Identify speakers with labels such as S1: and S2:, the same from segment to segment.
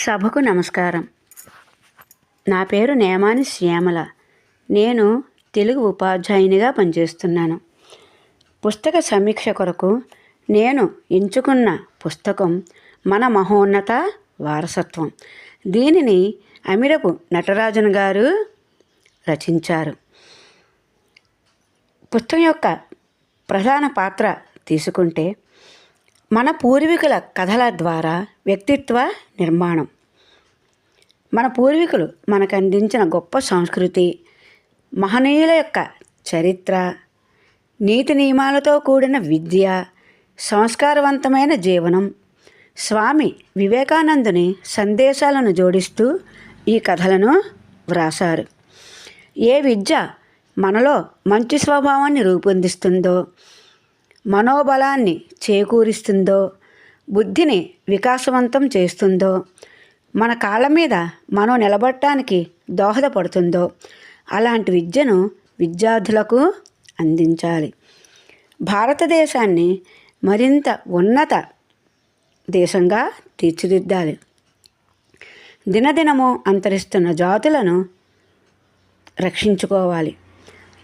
S1: సభకు నమస్కారం. నా పేరు నేమాని శ్యామల. నేను తెలుగు ఉపాధ్యాయునిగా పనిచేస్తున్నాను. పుస్తక సమీక్ష కొరకు నేను ఎంచుకున్న పుస్తకం మన మహోన్నత వారసత్వం. దీనిని అమిరపు నటరాజన్ గారు రచించారు. పుస్తకం యొక్క ప్రధాన పాత్ర తీసుకుంటే మన పూర్వీకుల కథల ద్వారా వ్యక్తిత్వ నిర్మాణం. మన పూర్వీకులు మనకు అందించిన గొప్ప సంస్కృతి, మహనీయుల యొక్క చరిత్ర, నీతి నియమాలతో కూడిన విద్య, సంస్కారవంతమైన జీవనం, స్వామి వివేకానందుని సందేశాలను జోడిస్తూ ఈ కథలను వ్రాసారు. ఏ విద్య మనలో మంచి స్వభావాన్ని రూపొందిస్తుందో, మనోబలాన్ని చేకూరిస్తుందో, బుద్ధిని వికాసవంతం చేస్తుందో, మన కాళ్ళ మీద మనం నిలబడటానికి దోహదపడుతుందో అలాంటి విద్యను విద్యార్థులకు అందించాలి. భారతదేశాన్ని మరింత ఉన్నత దేశంగా తీర్చిదిద్దాలి. దినదినము అంతరిస్తున్న జాతులను రక్షించుకోవాలి.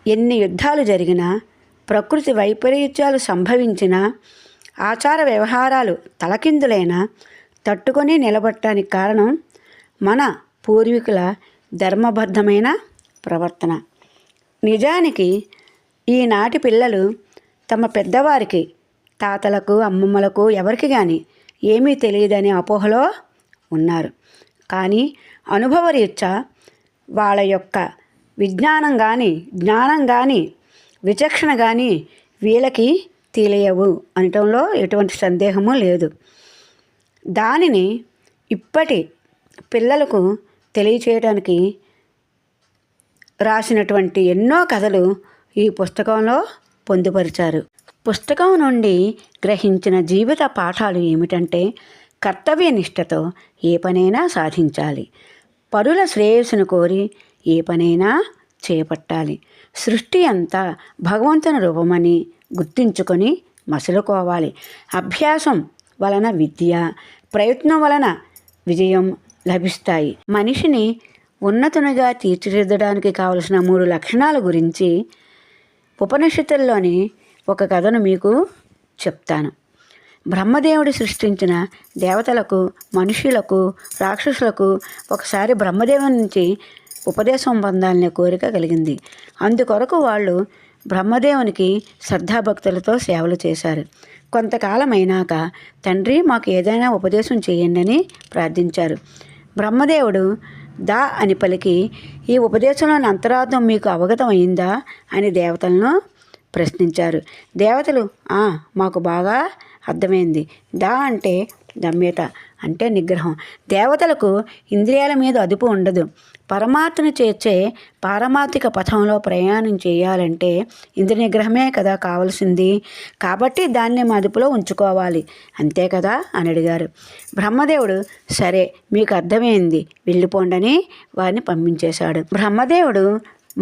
S1: ఎన్ని యుద్ధాలు జరిగినా, ప్రకృతి వైపరీత్యాలు సంభవించినా, ఆచార వ్యవహారాలు తలకిందులైనా తట్టుకొని నిలబడటానికి కారణం మన పూర్వీకుల ధర్మబద్ధమైన ప్రవర్తన. నిజానికి ఈనాటి పిల్లలు తమ పెద్దవారికి, తాతలకు, అమ్మమ్మలకు ఎవరికి కానీ ఏమీ తెలియదనే అపోహలో ఉన్నారు. కానీ అనుభవరీత్యా వాళ్ళ యొక్క విజ్ఞానం కానీ, జ్ఞానం కానీ, విచక్షణ కానీ వీళ్ళకి తెలియవు అనటంలో ఎటువంటి సందేహము లేదు. దానిని ఇప్పటి పిల్లలకు తెలియచేయడానికి రాసినటువంటి ఎన్నో కథలు ఈ పుస్తకంలో పొందుపరిచారు. పుస్తకం నుండి గ్రహించిన జీవిత పాఠాలు ఏమిటంటే, కర్తవ్యనిష్టతో ఏ పనైనా సాధించాలి, పరుల శ్రేయస్సును కోరి ఏ పనైనా చేపట్టాలి, సృష్టి అంతా భగవంతుని రూపమని గుర్తించుకొని మసులుకోవాలి, అభ్యాసం వలన విద్య, ప్రయత్నం వలన విజయం లభిస్తాయి. మనిషిని ఉన్నతునిగా తీర్చిదిద్దడానికి కావలసిన 3 లక్షణాల గురించి ఉపనిషత్తుల్లోని ఒక కథను మీకు చెప్తాను. బ్రహ్మదేవుడు సృష్టించిన దేవతలకు, మనుషులకు, రాక్షసులకు ఒకసారి బ్రహ్మదేవుని నుంచి ఉపదేశం పొందాలనే కోరిక కలిగింది. అందుకొరకు వాళ్ళు బ్రహ్మదేవునికి శ్రద్ధాభక్తులతో సేవలు చేశారు. కొంతకాలం అయినాక, తండ్రి మాకు ఏదైనా ఉపదేశం చేయండి అని ప్రార్థించారు. బ్రహ్మదేవుడు దా అని పలికి, ఈ ఉపదేశంలోని అంతరార్థం మీకు అవగతం అయిందా అని దేవతలను ప్రశ్నించారు. దేవతలు మాకు బాగా అర్థమైంది. దా అంటే దమ్యత, అంటే నిగ్రహం. దేవతలకు ఇంద్రియాల మీద అదుపు ఉండదు. పరమాత్మను చేర్చే పారమార్థిక పథంలో ప్రయాణం చేయాలంటే ఇంద్రియ నిగ్రహమే కదా కావాల్సింది. కాబట్టి దాన్ని అదుపులో ఉంచుకోవాలి, అంతే కదా అని అడిగారు. బ్రహ్మదేవుడు సరే మీకు అర్థమైంది, వెళ్ళిపోండని వారిని పంపించేశాడు. బ్రహ్మదేవుడు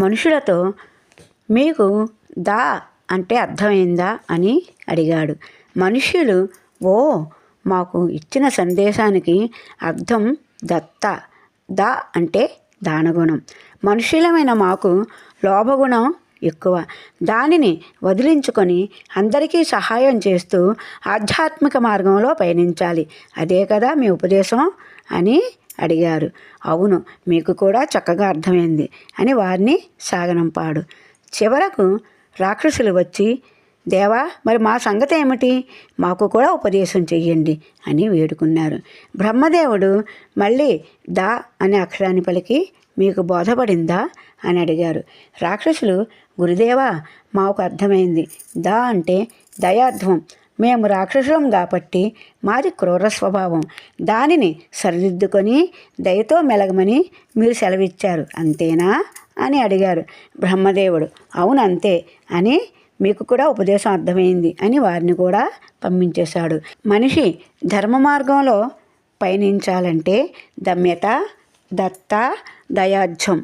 S1: మనుషులతో మీకు దా అంటే అర్థమైందా అని అడిగాడు. మనుష్యులు మాకు ఇచ్చిన సందేశానికి అర్థం దత్త. దా అంటే దానగుణం. మనుషులమైన మాకు లోభగుణం ఎక్కువ. దానిని వదిలించుకొని అందరికీ సహాయం చేస్తూ ఆధ్యాత్మిక మార్గంలో పయనించాలి. అదే కదా మీ ఉపదేశం అని అడిగారు. అవును, మీకు కూడా చక్కగా అర్థమైంది అని వారిని సాగనంపాడు. చివరకు రాక్షసులు వచ్చి, దేవా మరి మా సంగతి ఏమిటి, మాకు కూడా ఉపదేశం చెయ్యండి అని వేడుకున్నారు. బ్రహ్మదేవుడు మళ్ళీ దా అనే అక్షరాన్ని పలికి, మీకు బోధపడిందా అని అడిగారు. రాక్షసులు, గురుదేవా మాకు అర్థమైంది. దా అంటే దయాధ్వం. మేము రాక్షసులం కాబట్టి మాది క్రూర స్వభావం. దానిని సరిదిద్దుకొని దయతో మెలగమని మీరు సెలవిచ్చారు, అంతేనా అని అడిగారు. బ్రహ్మదేవుడు అవునంతే అని, మీకు కూడా ఉపదేశం అర్థమైంది అని వారిని కూడా పంపించేశాడు. మనిషి ధర్మ మార్గంలో పయనించాలంటే దమ్యత, దత్త, దయాధ్యం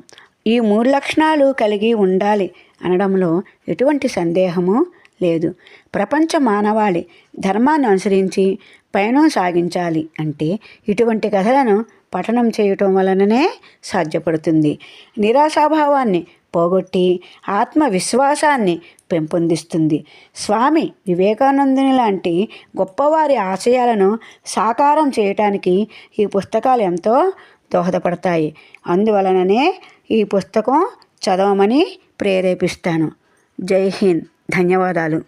S1: ఈ 3 లక్షణాలు కలిగి ఉండాలి అనడంలో ఎటువంటి సందేహము లేదు. ప్రపంచ మానవాళి ధర్మాన్ని అనుసరించి పయనం సాగించాలి అంటే ఇటువంటి కథలను పఠనం చేయటం వలననే సాధ్యపడుతుంది. నిరాశాభావాన్ని పోగొట్టి ఆత్మవిశ్వాసాన్ని పెంపొందిస్తుంది. స్వామి వివేకానందుని లాంటి గొప్పవారి ఆశయాలను సాకారం చేయటానికి ఈ పుస్తకాలు ఎంతో దోహదపడతాయి. అందువలననే ఈ పుస్తకం చదవమని ప్రేరేపిస్తాను. జై హింద్. ధన్యవాదాలు.